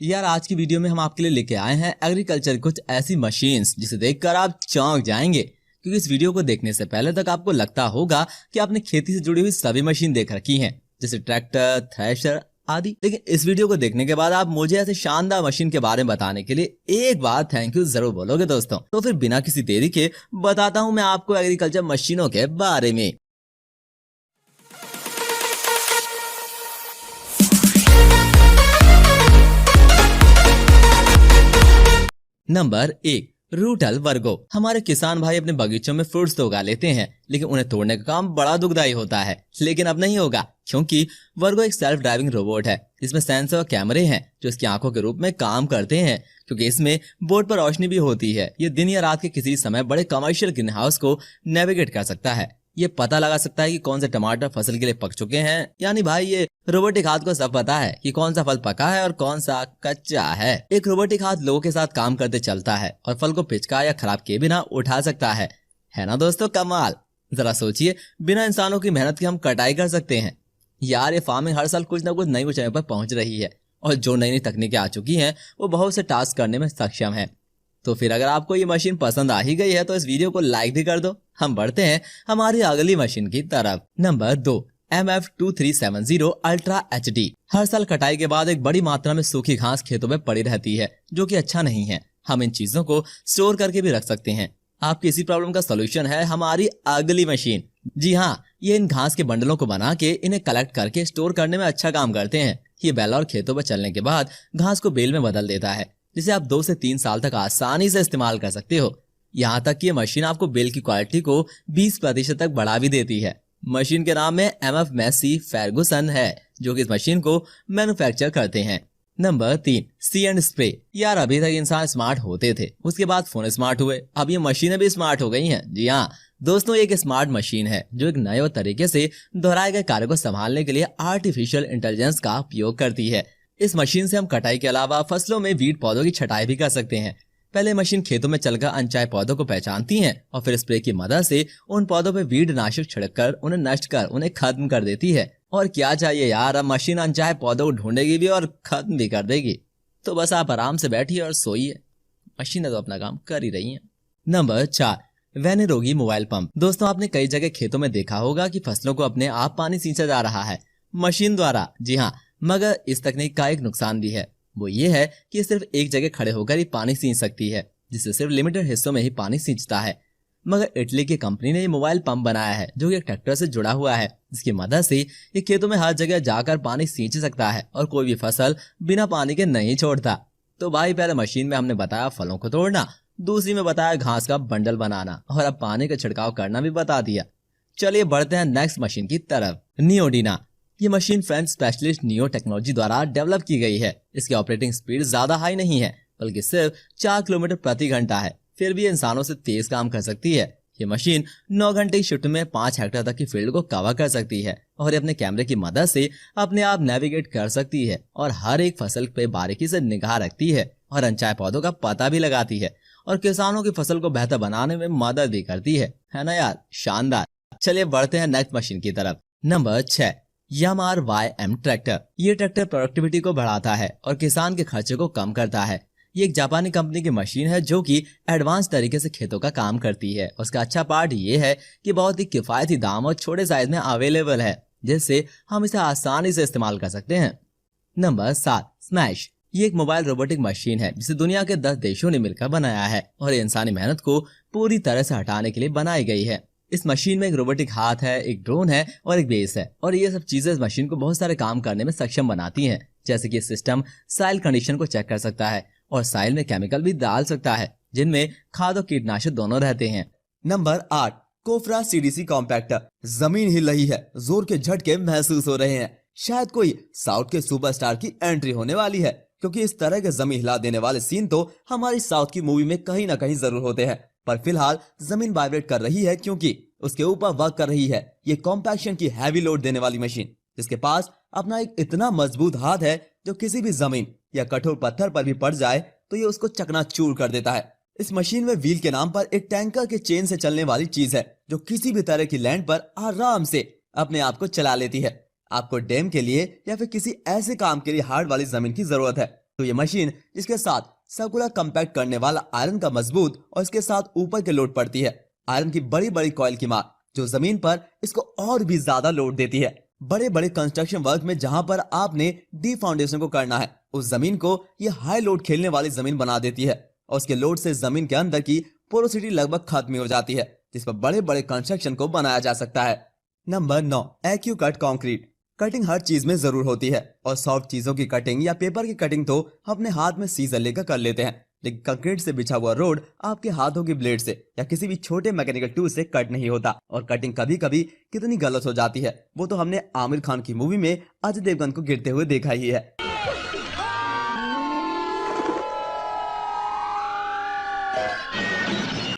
यार आज की वीडियो में हम आपके लिए लेके आए हैं एग्रीकल्चर कुछ ऐसी मशीन्स जिसे देखकर आप चौंक जाएंगे, क्योंकि इस वीडियो को देखने से पहले तक आपको लगता होगा कि आपने खेती से जुड़ी हुई सभी मशीन देख रखी हैं, जैसे ट्रैक्टर, थ्रेशर आदि। लेकिन इस वीडियो को देखने के बाद आप मुझे ऐसे शानदार मशीन के बारे में बताने के लिए एक बार थैंक यू जरूर बोलोगे दोस्तों। तो फिर बिना किसी देरी के बताता हूँ मैं आपको एग्रीकल्चर मशीनों के बारे में। नंबर 1, रूटल वर्गो। हमारे किसान भाई अपने बगीचों में फ्रूट्स तो उगा लेते हैं, लेकिन उन्हें तोड़ने का काम बड़ा दुखदाई होता है। लेकिन अब नहीं होगा, क्योंकि वर्गो एक सेल्फ ड्राइविंग रोबोट है जिसमें सेंसर और कैमरे हैं जो इसकी आंखों के रूप में काम करते हैं। क्योंकि इसमें बोर्ड पर रोशनी भी होती है, ये दिन या रात के किसी समय बड़े कमर्शियल ग्रीन हाउस को नेविगेट कर सकता है। ये पता लगा सकता है कि कौन से टमाटर फसल के लिए पक चुके हैं, यानी भाई ये रोबोटिक हाथ को सब पता है कि कौन सा फल पका है और कौन सा कच्चा है। एक रोबोटिक हाथ लोगों के साथ काम करते चलता है और फल को पिचका या खराब किए बिना उठा सकता है ना दोस्तों? कमाल। जरा सोचिए, बिना इंसानों की मेहनत के हम कटाई कर सकते हैं। यार ये फार्मिंग हर साल कुछ न कुछ नई ऊंचाई पर पहुंच रही है और जो नई नई तकनीकें आ चुकी हैं वो बहुत से टास्क करने में सक्षम है। तो फिर अगर आपको ये मशीन पसंद आ ही गई है तो इस वीडियो को लाइक भी कर दो। हम बढ़ते हैं हमारी अगली मशीन की तरफ। Number 2, MF2370 ultra HD। हर साल कटाई के बाद एक बड़ी मात्रा में सूखी घास खेतों में पड़ी रहती है, जो कि अच्छा नहीं है। हम इन चीजों को स्टोर करके भी रख सकते हैं। आपकी इसी प्रॉब्लम का सोल्यूशन है हमारी अगली मशीन। जी हाँ, ये इन घास के बंडलों को बना के इन्हें कलेक्ट करके स्टोर करने में अच्छा काम करते हैं। ये बैल और खेतों पर चलने के बाद घास को बेल में बदल देता है, जिसे आप 2 से 3 साल तक आसानी से इस्तेमाल कर सकते हो। यहाँ तक कि ये मशीन आपको बेल की क्वालिटी को 20% तक बढ़ा भी देती है। मशीन के नाम में MF मैसी फर्गुसन है, जो कि इस मशीन को मैन्युफैक्चर करते हैं। Number 3, sea and spray. यार अभी तक इंसान स्मार्ट होते थे, उसके बाद फोन स्मार्ट हुए, अब ये मशीनें भी स्मार्ट हो गई हैं। जी हाँ दोस्तों, एक स्मार्ट मशीन है जो एक नए तरीके से दोहराए गए कार्य को संभालने के लिए आर्टिफिशियल इंटेलिजेंस का उपयोग करती है। इस मशीन से हम कटाई के अलावा फसलों में वीड पौधों की छटाई भी कर सकते हैं। पहले मशीन खेतों में चलकर अनचाहे पौधों को पहचानती है और फिर स्प्रे की मदद से उन पौधों पे वीड नाशक छिड़ककर उन्हें नष्ट कर उन्हें खत्म कर देती है। और क्या चाहिए यार, अब मशीन अनचाहे पौधों को ढूंढेगी भी और खत्म भी कर देगी। तो बस आप आराम से बैठिए और सोइए, मशीनें तो अपना काम कर ही रही हैं। नंबर 4, वेनेरोगी मोबाइल पंप। दोस्तों आपने कई जगह खेतों में देखा होगा कि फसलों को अपने आप पानी सींचा जा रहा है मशीन द्वारा। जी हाँ, मगर इस तकनीक का एक नुकसान भी है। वो ये है कि ये सिर्फ एक जगह खड़े होकर ही पानी सींच सकती है, जिससे सिर्फ लिमिटेड हिस्सों में ही पानी सींचता है। मगर इटली की कंपनी ने ये मोबाइल पंप बनाया है जो कि एक ट्रैक्टर से जुड़ा हुआ है, जिसकी मदद से ये खेतों में हर जगह जाकर पानी सींच सकता है और कोई भी फसल बिना पानी के नहीं छोड़ता। तो भाई पहले मशीन में हमने बताया फलों को तोड़ना, दूसरी में बताया घास का बंडल बनाना, और अब पानी का छिड़काव करना भी बता दिया। चलिए बढ़ते हैं नेक्स्ट मशीन की तरफ। नियोडिना। ये machine French specialist neo technology द्वारा डेवलप की गई है। इसकी ऑपरेटिंग स्पीड ज्यादा हाई नहीं है, बल्कि सिर्फ 4 किलोमीटर प्रति घंटा है। फिर भी इंसानों से तेज काम कर सकती है। ये मशीन 9 घंटे की शिफ्ट में 5 हेक्टेयर तक की फील्ड को कवर कर सकती है और अपने कैमरे की मदद से अपने आप नेविगेट कर सकती है और हर एक फसल पे बारीकी से निगाह रखती है और अनचाहे पौधों का पता भी लगाती है और किसानों की फसल को बेहतर बनाने में मदद भी करती है ना यार? शानदार। चलिए बढ़ते हैं नेक्स्ट मशीन की तरफ। Number 6, यामार YM tractor. ये ट्रैक्टर प्रोडक्टिविटी को बढ़ाता है और किसान के खर्चे को कम करता है। ये एक जापानी कंपनी की मशीन है जो कि एडवांस तरीके से खेतों का काम करती है। उसका अच्छा पार्ट ये है कि बहुत ही किफायती दाम और छोटे साइज में अवेलेबल है, जिससे हम इसे आसानी से इस्तेमाल कर सकते हैं। Number 7, smash. ये एक मोबाइल रोबोटिक मशीन है जिसे दुनिया के 10 देशों ने मिलकर बनाया है और ये इंसानी मेहनत को पूरी तरह से हटाने के लिए बनाई गई है। इस मशीन में एक रोबोटिक हाथ है, एक ड्रोन है और एक बेस है, और ये सब चीजें इस मशीन को बहुत सारे काम करने में सक्षम बनाती हैं। जैसे कि सिस्टम साइल कंडीशन को चेक कर सकता है और साइल में केमिकल भी डाल सकता है, जिनमें खाद और कीटनाशक दोनों रहते हैं। Number 8, कोफ्रा CDC compactor. जमीन हिल रही है, जोर के झटके महसूस हो रहे हैं। शायद कोई साउथ के सुपरस्टार की एंट्री होने वाली है, क्योंकि इस तरह के जमीन हिला देने वाले सीन तो हमारी साउथ की मूवी में कहीं ना कहीं जरूर होते हैं। पर फिलहाल जमीन वाइब्रेट कर रही है क्योंकि उसके ऊपर वर्क कर रही है ये कॉम्पैक्शन की हैवी लोड देने वाली मशीन, जिसके पास अपना एक इतना मजबूत हाथ है जो किसी भी जमीन या कठोर पत्थर पर भी पड़ जाए तो ये उसको चकनाचूर कर देता है। इस मशीन में व्हील के नाम पर एक टैंकर के चेन से चलने वाली चीज है जो किसी भी तरह की लैंड पर आराम से अपने आप को चला लेती है। आपको डैम के लिए या फिर किसी ऐसे काम के लिए हार्ड वाली जमीन की जरूरत है तो ये मशीन जिसके साथ सर्कुलर कंपैक्ट करने वाला आयरन का मजबूत और इसके साथ ऊपर के लोड पड़ती है आयरन की बड़ी बड़ी कॉइल की मार, जो जमीन पर इसको और भी ज्यादा लोड देती है। बड़े बड़े कंस्ट्रक्शन वर्क में जहां पर आपने डीप फाउंडेशन को करना है, उस जमीन को ये हाई लोड खेलने वाली जमीन बना देती है और उसके लोड से जमीन के अंदर की पोरोसिटी लगभग खत्म हो जाती है, जिस पर बड़े बड़े कंस्ट्रक्शन को बनाया जा सकता है। नंबर 9, एक्यू कट कंक्रीट। कटिंग हर चीज में जरूर होती है और सॉफ्ट चीजों की कटिंग या पेपर की कटिंग तो अपने हाथ में सीजर लेकर कर लेते हैं, लेकिन कंक्रीट से बिछा हुआ रोड आपके हाथों की ब्लेड से या किसी भी छोटे मैकेनिकल टूल से कट नहीं होता। और कटिंग कभी कभी कितनी गलत हो जाती है वो तो हमने आमिर खान की मूवी में अजय देवगन को गिरते हुए देखा ही है।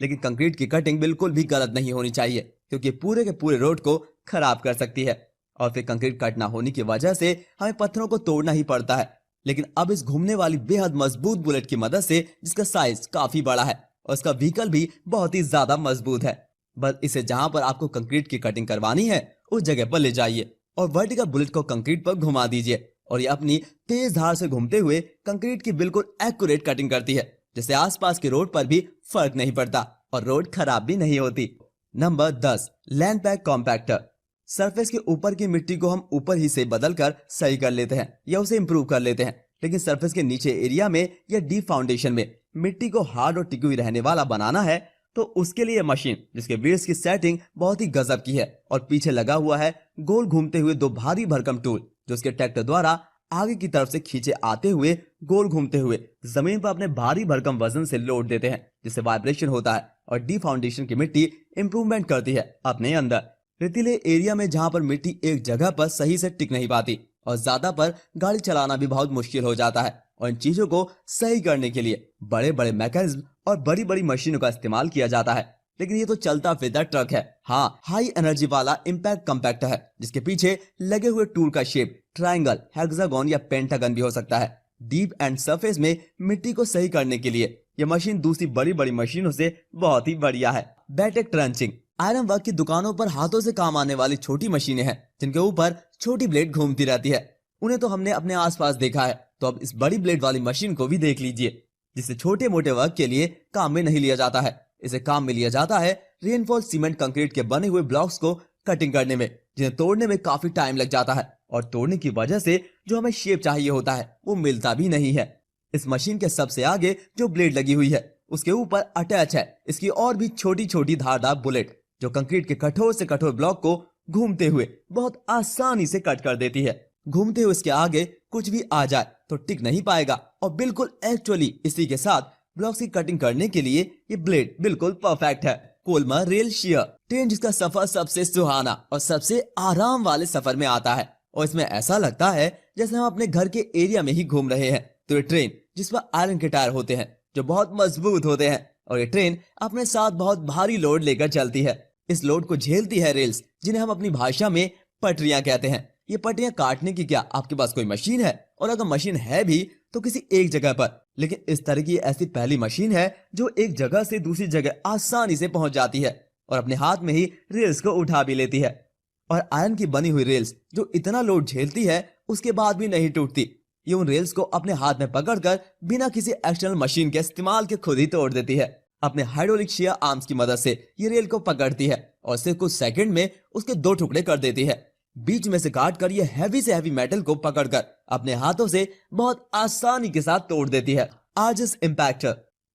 लेकिन कंक्रीट की कटिंग बिल्कुल भी गलत नहीं होनी चाहिए, क्योंकि पूरे के पूरे रोड को खराब कर सकती है और फिर कंक्रीट कट ना होने की वजह से हमें पत्थरों को तोड़ना ही पड़ता है। लेकिन अब इस घूमने वाली बेहद मजबूत बुलेट की मदद से, जिसका साइज काफी बड़ा है और इसका व्हीकल भी बहुत ही ज्यादा मजबूत है, बस इसे जहां पर आपको कंक्रीट की कटिंग करवानी है उस जगह पर ले जाइए और वर्टिकल बुलेट को कंक्रीट पर घुमा दीजिए और ये अपनी तेज धार से घूमते हुए कंक्रीट की बिल्कुल एक्यूरेट कटिंग करती है, जिससे आसपास के रोड पर भी फर्क नहीं पड़ता और रोड खराब भी नहीं होती। Number 10, land pack compactor. Surface के ऊपर की मिट्टी को हम ऊपर ही से बदलकर सही कर लेते हैं या उसे इम्प्रूव कर लेते हैं, लेकिन सरफेस के नीचे एरिया में या डीप फाउंडेशन में मिट्टी को हार्ड और टिकी हुई रहने वाला बनाना है, तो उसके लिए मशीन जिसके व्हील्स की सेटिंग बहुत ही गजब की है और पीछे लगा हुआ है गोल घूमते हुए 2 भारी भरकम टूल, जो उसके ट्रैक्टर द्वारा आगे की तरफ से खींचे आते हुए गोल घूमते हुए जमीन पर अपने भारी भरकम वजन से लोड देते हैं, जिससे वाइब्रेशन होता है और डीप फाउंडेशन की मिट्टी इंप्रूवमेंट करती है अपने अंदर। रेतीले एरिया में जहां पर मिट्टी एक जगह पर सही से टिक नहीं पाती और ज्यादा पर गाड़ी चलाना भी बहुत मुश्किल हो जाता है, और इन चीजों को सही करने के लिए बड़े बड़े मैकेनिज्म और बड़ी बड़ी मशीनों का इस्तेमाल किया जाता है। लेकिन ये तो चलता फिरता ट्रक है। हाँ, हाई एनर्जी वाला इम्पैक्ट कंपैक्टर है, जिसके पीछे लगे हुए टूल का शेप ट्रायंगल, हेक्सागोन या पेंटागन भी हो सकता है। डीप एंड सरफेस में मिट्टी को सही करने के लिए यह मशीन दूसरी बड़ी बड़ी मशीनों से बहुत ही बढ़िया है। बैटेक ट्रंचिंग। आयरन वर्क की दुकानों पर हाथों से काम आने वाली छोटी मशीनें हैं, जिनके ऊपर छोटी ब्लेड घूमती रहती है। उन्हें तो हमने अपने आसपास देखा है, तो अब इस बड़ी ब्लेड वाली मशीन को भी देख लीजिए, जिसे छोटे मोटे वर्क के लिए काम में नहीं लिया जाता है। इसे काम में लिया जाता है रेनफॉल सीमेंट कंक्रीट के बने हुए ब्लॉक्स को कटिंग करने में, जिन्हें तोड़ने में काफी टाइम लग जाता है और तोड़ने की वजह से जो हमें शेप चाहिए होता है वो मिलता भी नहीं है। इस मशीन के सबसे आगे जो ब्लेड लगी हुई है उसके ऊपर अटैच है इसकी और भी छोटी छोटी धारदार बुलेट, जो कंक्रीट के कठोर से कठोर ब्लॉक को घूमते हुए बहुत आसानी से कट कर देती है। घूमते हुए इसके आगे कुछ भी आ जाए तो टिक नहीं पाएगा और बिल्कुल एक्चुअली इसी के साथ ब्लॉक्स की कटिंग करने के लिए ये ब्लेड बिल्कुल परफेक्ट है। कोलमा रेल शेयर ट्रेन, जिसका सफर सबसे सुहाना और सबसे आराम वाले सफर में आता है और इसमें ऐसा लगता है जैसे हम अपने घर के एरिया में ही घूम रहे हैं। तो ये ट्रेन जिस पर आयरन के टायर होते हैं जो बहुत मजबूत होते हैं, और ये ट्रेन अपने साथ बहुत भारी लोड लेकर चलती है। इस लोड को झेलती है रेल्स, जिन्हें हम अपनी भाषा में पटरियां कहते हैं। ये पटरियां काटने की क्या आपके पास कोई मशीन है? और अगर मशीन है भी तो किसी एक जगह पर, लेकिन इस तरह की ऐसी पहली मशीन है जो एक जगह से दूसरी जगह आसानी से पहुंच जाती है और अपने हाथ में ही रेल्स को उठा भी लेती है। और आयरन की बनी हुई रेल्स जो इतना लोड झेलती है उसके बाद भी नहीं टूटती। ये उन रेल्स को अपने हाथ में पकड़कर बिना किसी एक्सटर्नल मशीन के इस्तेमाल के खुद ही तोड़ देती है। अपने हाइड्रोलिक शेयर आर्म्स की मदद से ये रेल को पकड़ती है और सिर्फ कुछ सेकंड में उसके 2 टुकड़े कर देती है। बीच में से काटकर ये हैवी से हैवी मेटल को पकड़कर अपने हाथों से बहुत आसानी के साथ तोड़ देती है। आर्जिस इम्पैक्टर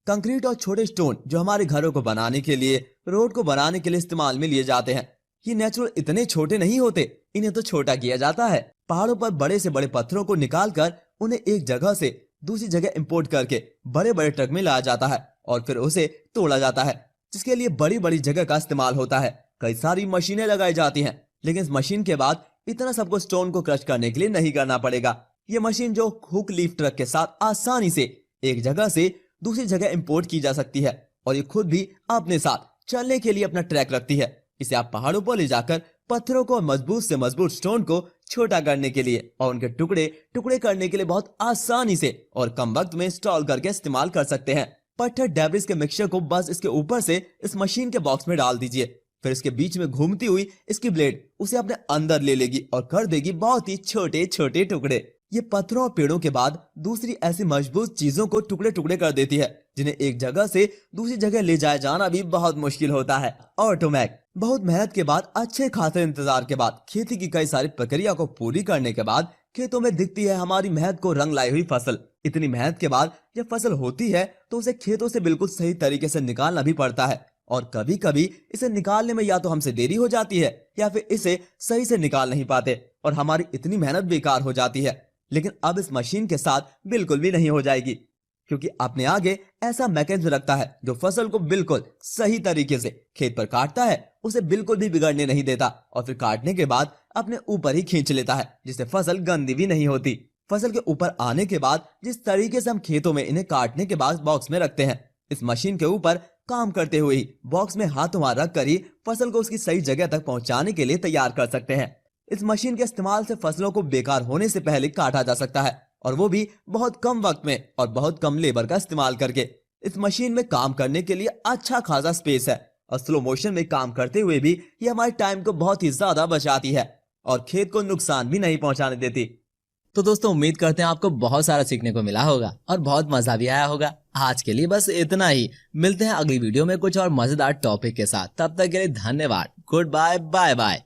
कंक्रीट और छोटे स्टोन जो हमारे घरों को बनाने के लिए, रोड को बनाने के लिए इस्तेमाल में लिए जाते हैं, ये नेचुरल इतने छोटे नहीं होते, इन्हें तो छोटा किया जाता है। पहाड़ों पर बड़े से बड़े पत्थरों को निकालकर उन्हें एक जगह से दूसरी जगह इंपोर्ट करके बड़े बड़े ट्रक में लाया जाता है और फिर उसे तोड़ा जाता है, जिसके लिए बड़ी बड़ी जगह का इस्तेमाल होता है। कई सारी मशीनें लगाई जाती हैं, लेकिन इस मशीन के बाद इतना सबको स्टोन को क्रश करने के लिए नहीं करना पड़ेगा। ये मशीन जो हुक लीफ ट्रक के साथ आसानी से एक जगह से दूसरी जगह इंपोर्ट की जा सकती है और ये खुद भी अपने साथ चलने के लिए अपना ट्रैक रखती है। इसे आप पहाड़ों पर ले जाकर पत्थरों को मजबूत से मजबूत स्टोन को छोटा करने के लिए और उनके टुकड़े टुकड़े करने के लिए बहुत आसानी से और कम वक्त में इंस्टॉल करके इस्तेमाल कर सकते हैं। पत्थर डेब्रिस के मिक्सचर को बस इसके ऊपर से इस मशीन के बॉक्स में डाल दीजिए, फिर इसके बीच में घूमती हुई इसकी ब्लेड उसे अपने अंदर ले लेगी और कर देगी बहुत ही छोटे छोटे टुकड़े। ये पत्थरों और पेड़ों के बाद दूसरी ऐसी मजबूत चीजों को टुकड़े टुकड़े कर देती है जिन्हें एक जगह से दूसरी जगह ले जाया जाना भी बहुत मुश्किल होता है। ऑटोमैक बहुत मेहनत के बाद, अच्छे खासे इंतजार के बाद, खेती की कई सारी प्रक्रिया को पूरी करने के बाद खेतों में दिखती है हमारी मेहनत को रंग लाई हुई फसल। इतनी मेहनत के बाद जब फसल होती है तो उसे खेतों से बिल्कुल सही तरीके से निकालना भी पड़ता है, और कभी कभी इसे निकालने में या तो हमसे देरी हो जाती है या फिर इसे सही से निकाल नहीं पाते और हमारी इतनी मेहनत बेकार हो जाती है। लेकिन अब इस मशीन के साथ बिल्कुल भी नहीं हो जाएगी, क्योंकि अपने आगे ऐसा मैकेनिज्म रखता है जो फसल को बिल्कुल सही तरीके से खेत पर काटता है, उसे बिल्कुल भी बिगड़ने नहीं देता और फिर काटने के बाद अपने ऊपर ही खींच लेता है, जिससे फसल गंदी भी नहीं होती। फसल के ऊपर आने के बाद जिस तरीके से हम खेतों में इन्हें काटने के बाद बॉक्स में रखते हैं, इस मशीन के ऊपर काम करते हुए ही बॉक्स में हाथों रख कर ही फसल को उसकी सही जगह तक पहुंचाने के लिए तैयार कर सकते हैं। इस मशीन के इस्तेमाल से फसलों को बेकार होने से पहले काटा जा सकता है, और वो भी बहुत कम वक्त में और बहुत कम लेबर का इस्तेमाल करके। इस मशीन में काम करने के लिए अच्छा खासा स्पेस है और स्लो मोशन में काम करते हुए भी ये हमारे टाइम को बहुत ही ज्यादा बचाती है और खेत को नुकसान भी नहीं पहुंचाने देती। तो दोस्तों, उम्मीद करते हैं आपको बहुत सारा सीखने को मिला होगा और बहुत मजा भी आया होगा। आज के लिए बस इतना ही। मिलते हैं अगली वीडियो में कुछ और मजेदार टॉपिक के साथ। तब तक के लिए धन्यवाद। Goodbye, bye bye.